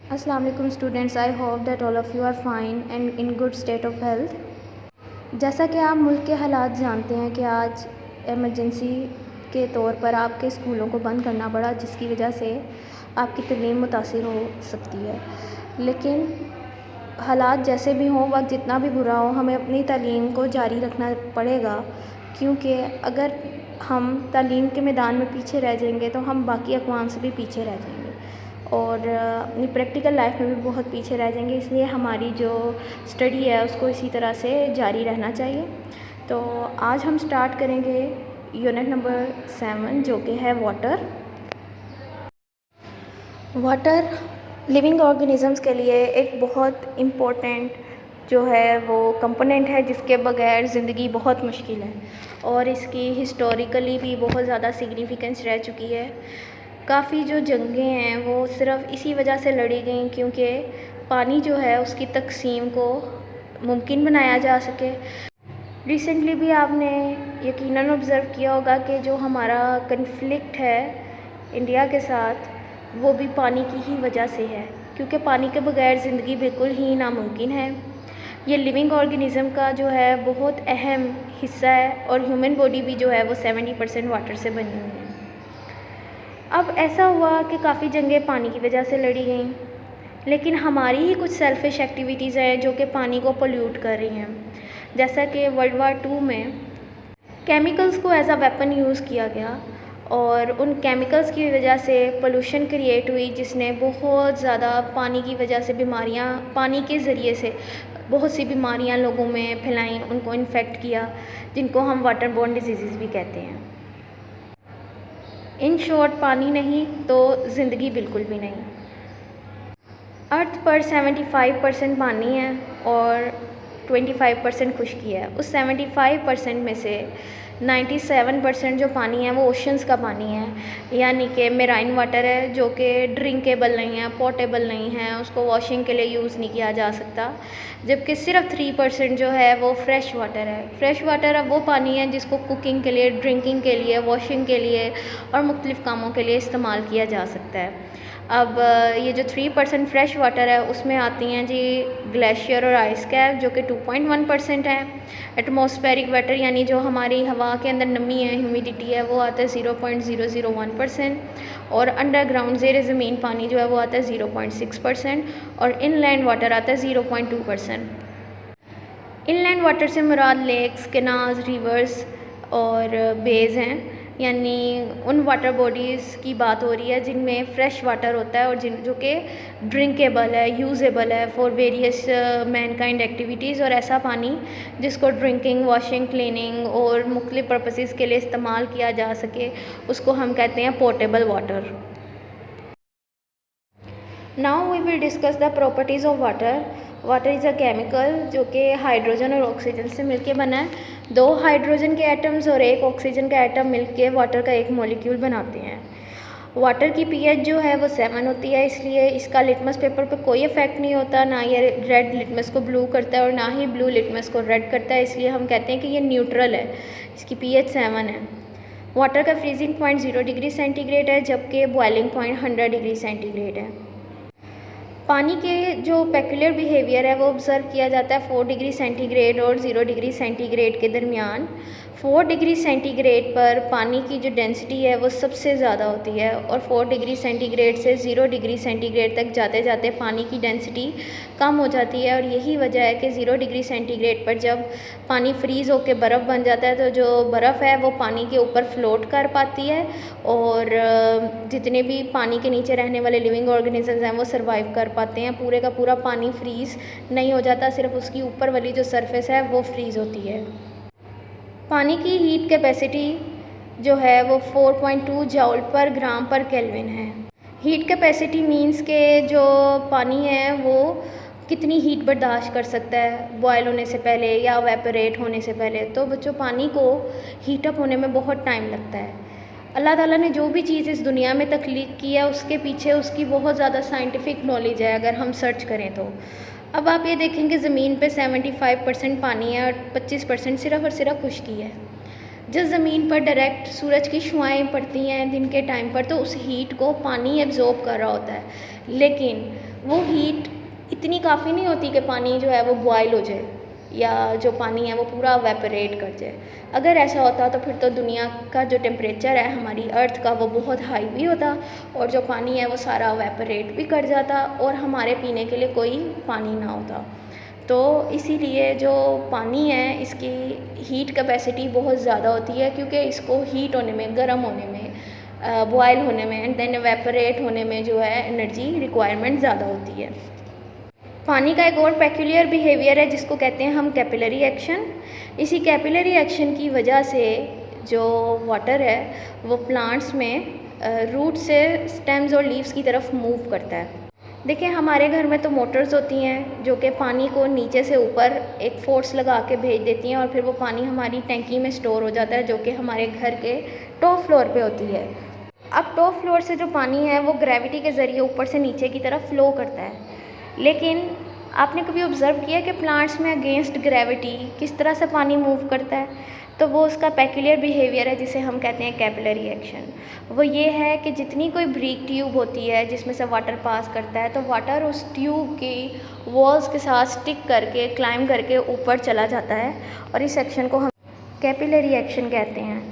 अस्सलाम वालेकुम students, I hope that all of you are fine and in good state of health. जैसा कि आप मुल्क के हालात जानते हैं कि आज इमरजेंसी के तौर पर आपके स्कूलों को बंद करना पड़ा, जिसकी वजह से आपकी तालीम मुतासिर हो सकती है। लेकिन हालात जैसे भी हों, वक्त जितना भी बुरा हो, हमें अपनी तालीम को जारी रखना पड़ेगा, क्योंकि अगर हम तालीम के मैदान में पीछे रह जाएंगे तो हम बाकी अक़वाम से भी पीछे रह जाएंगे और अपनी प्रैक्टिकल लाइफ में भी बहुत पीछे रह जाएंगे। इसलिए हमारी जो स्टडी है उसको इसी तरह से जारी रहना चाहिए। तो आज हम स्टार्ट करेंगे यूनिट नंबर 7, जो कि है वाटर। वाटर लिविंग ऑर्गेनिज़म्स के लिए एक बहुत इम्पोर्टेंट जो है वो कंपोनेंट है, जिसके बगैर ज़िंदगी बहुत मुश्किल है और इसकी हिस्टोरिकली भी बहुत ज़्यादा सिग्निफिकेंस रह चुकी है। काफ़ी जो जंगें हैं वो सिर्फ़ इसी वजह से लड़ी गई क्योंकि पानी जो है उसकी तकसीम को मुमकिन बनाया जा सके। रिसेंटली भी आपने यकीनन ऑब्ज़र्व किया होगा कि जो हमारा कन्फ्लिक्ट है इंडिया के साथ, वो भी पानी की ही वजह से है, क्योंकि पानी के बगैर ज़िंदगी बिल्कुल ही नामुमकिन है। ये लिविंग ऑर्गेनिज़म का जो है बहुत अहम हिस्सा है और ह्यूमन बॉडी भी जो है वो 70% वाटर से बनी हुई है। अब ऐसा हुआ कि काफ़ी जंगें पानी की वजह से लड़ी गईं, लेकिन हमारी ही कुछ सेल्फिश एक्टिविटीज़ हैं जो कि पानी को पोल्यूट कर रही हैं। जैसा कि वर्ल्ड वार 2 में केमिकल्स को एज अ वेपन यूज़ किया गया और उन केमिकल्स की वजह से पोल्यूशन क्रिएट हुई, जिसने बहुत ज़्यादा पानी की वजह से बीमारियां, पानी के ज़रिए से बहुत सी बीमारियां लोगों में फैलाईं, उनको इन्फेक्ट किया, जिनको हम वाटर बोर्न डिजीज़ भी कहते हैं। इन शॉर्ट, पानी नहीं तो ज़िंदगी बिल्कुल भी नहीं। अर्थ पर 75% पानी है और 25% खुश्की है। उस 75% में से 97% जो पानी है वो ओशंस का पानी है, यानी कि मेराइन वाटर है, जो कि ड्रिंकेबल नहीं है, पोर्टेबल नहीं है, उसको वॉशिंग के लिए यूज़ नहीं किया जा सकता। जबकि सिर्फ 3% जो है वो फ्रेश वाटर है। फ्रेश वाटर अब वो पानी है जिसको कुकिंग के लिए, ड्रिंकिंग के लिए, वॉशिंग के लिए और मुख्तलिफ़ कामों के लिए इस्तेमाल किया जा सकता है। अब ये जो 3% फ्रेश वाटर है उसमें आती हैं जी ग्लेशियर और आइस कैप, जो कि 2.1% है। एटमॉस्फेरिक वाटर यानी जो हमारी हवा के अंदर नमी है, ह्यूमिडिटी है, वो आता है 0.001%। और अंडरग्राउंड ज़ेर ज़मीन पानी जो है वो आता है 0.6%। और इनलैंड वाटर आता है 0.2%। इनलैंड वाटर से मुराद लेक्स, कैनाल्स, रिवर्स और बेज़ हैं, यानी उन वाटर बॉडीज़ की बात हो रही है जिनमें फ़्रेश वाटर होता है और जो कि ड्रिंकेबल है, यूज़ेबल है फॉर वेरियस मैनकाइंड एक्टिविटीज़। और ऐसा पानी जिसको ड्रिंकिंग, वॉशिंग, क्लीनिंग और मुख्तलिफ़ पर्पसेस के लिए इस्तेमाल किया जा सके, उसको हम कहते हैं portable water. Now we will discuss the properties of water. Water is a chemical जो कि हाइड्रोजन और ऑक्सीजन से मिलके बना है। 2 हाइड्रोजन के एटम्स और 1 ऑक्सीजन का एटम मिलके वाटर का एक मॉलिक्यूल बनाते हैं। वाटर की पीएच जो है वो 7 होती है, इसलिए इसका लिटमस पेपर पे कोई इफेक्ट नहीं होता। ना ये रेड लिटमस को ब्लू करता है और ना ही ब्लू लिटमस को रेड करता है, इसलिए हम कहते हैं कि ये न्यूट्रल है। इसकी पीएच 7 है। वाटर का फ्रीजिंग पॉइंट 0 डिग्री सेंटीग्रेड है, जबकि बॉइलिंग पॉइंट 100 डिग्री सेंटीग्रेड है। पानी के जो पेक्यूलर बिहेवियर है वो ऑब्ज़र्व किया जाता है 4 डिग्री सेंटीग्रेड और 0 डिग्री सेंटीग्रेड के दरमियान। 4 डिग्री सेंटीग्रेड पर पानी की जो डेंसिटी है वो सबसे ज़्यादा होती है और 4 डिग्री सेंटीग्रेड से 0 डिग्री सेंटीग्रेड तक जाते जाते पानी की डेंसिटी कम हो जाती है। और यही वजह है कि 0 डिग्री सेंटीग्रेड पर जब पानी फ्रीज़ होकर बर्फ़ बन जाता है तो जो बर्फ़ है वो पानी के ऊपर फ्लोट कर पाती है और जितने भी पानी के नीचे रहने वाले लिविंग ऑर्गेनिजम्स हैं वो सर्वाइव कर पाते हैं। पूरे का पूरा पानी फ्रीज़ नहीं हो जाता, सिर्फ उसकी ऊपर वाली जो सरफेस है वो फ्रीज़ होती है। पानी की हीट कैपेसिटी जो है वो 4.2 जॉल पर ग्राम पर केल्विन है। हीट कैपेसिटी मींस के जो पानी है वो कितनी हीट बर्दाश्त कर सकता है बॉयल होने से पहले या वेपोरेट होने से पहले। तो बच्चों, पानी को हीटअप होने में बहुत टाइम लगता है। अल्लाह ताला ने जो भी चीज़ इस दुनिया में तख्लीक की है उसके पीछे उसकी बहुत ज़्यादा साइंटिफिक नॉलेज है अगर हम सर्च करें तो। अब आप ये देखेंगे ज़मीन पे 75% पानी है और 25% सिर्फ़ और सिर्फ खुश्की है। जब ज़मीन पर डायरेक्ट सूरज की शुआएँ पड़ती हैं दिन के टाइम पर तो उस हीट को पानी एब्जॉर्ब कर रहा होता है, लेकिन वो हीट इतनी काफ़ी नहीं होती कि पानी जो है वो बॉयल हो जाए या जो पानी है वो पूरा वेपरेट कर जाए। अगर ऐसा होता तो फिर तो दुनिया का जो टेम्परेचर है हमारी अर्थ का वो बहुत हाई भी होता और जो पानी है वो सारा वेपरेट भी कर जाता और हमारे पीने के लिए कोई पानी ना होता। तो इसीलिए जो पानी है इसकी हीट कैपेसिटी बहुत ज़्यादा होती है, क्योंकि इसको हीट होने में, गर्म होने में, बॉयल होने में एंड देन एवेपोरेट होने में जो है एनर्जी रिक्वायरमेंट ज़्यादा होती है। पानी का एक और पेक्यूलियर बिहेवियर है जिसको कहते हैं हम कैपिलरी एक्शन। इसी कैपिलरी एक्शन की वजह से जो वाटर है वो प्लांट्स में रूट से स्टेम्स और लीव्स की तरफ मूव करता है। देखिए हमारे घर में तो मोटर्स होती हैं जो कि पानी को नीचे से ऊपर एक फोर्स लगा के भेज देती हैं और फिर वो पानी हमारी टैंकी में स्टोर हो जाता है, जो कि हमारे घर के टॉप फ्लोर पे होती है। अब टॉप फ्लोर से जो पानी है वो ग्रेविटी के ज़रिए ऊपर से नीचे की तरफ फ्लो करता है। लेकिन आपने कभी ऑब्ज़र्व किया कि प्लांट्स में अगेंस्ट ग्रेविटी किस तरह से पानी मूव करता है? तो वो उसका पेक्यूलियर बिहेवियर है जिसे हम कहते हैं कैपिलरी एक्शन। वो ये है कि जितनी कोई ब्रीक ट्यूब होती है जिसमें से वाटर पास करता है, तो वाटर उस ट्यूब की वॉल्स के साथ स्टिक करके, क्लाइंब करके ऊपर चला जाता है और इस एक्शन को हम कैपिलरी एक्शन कहते हैं।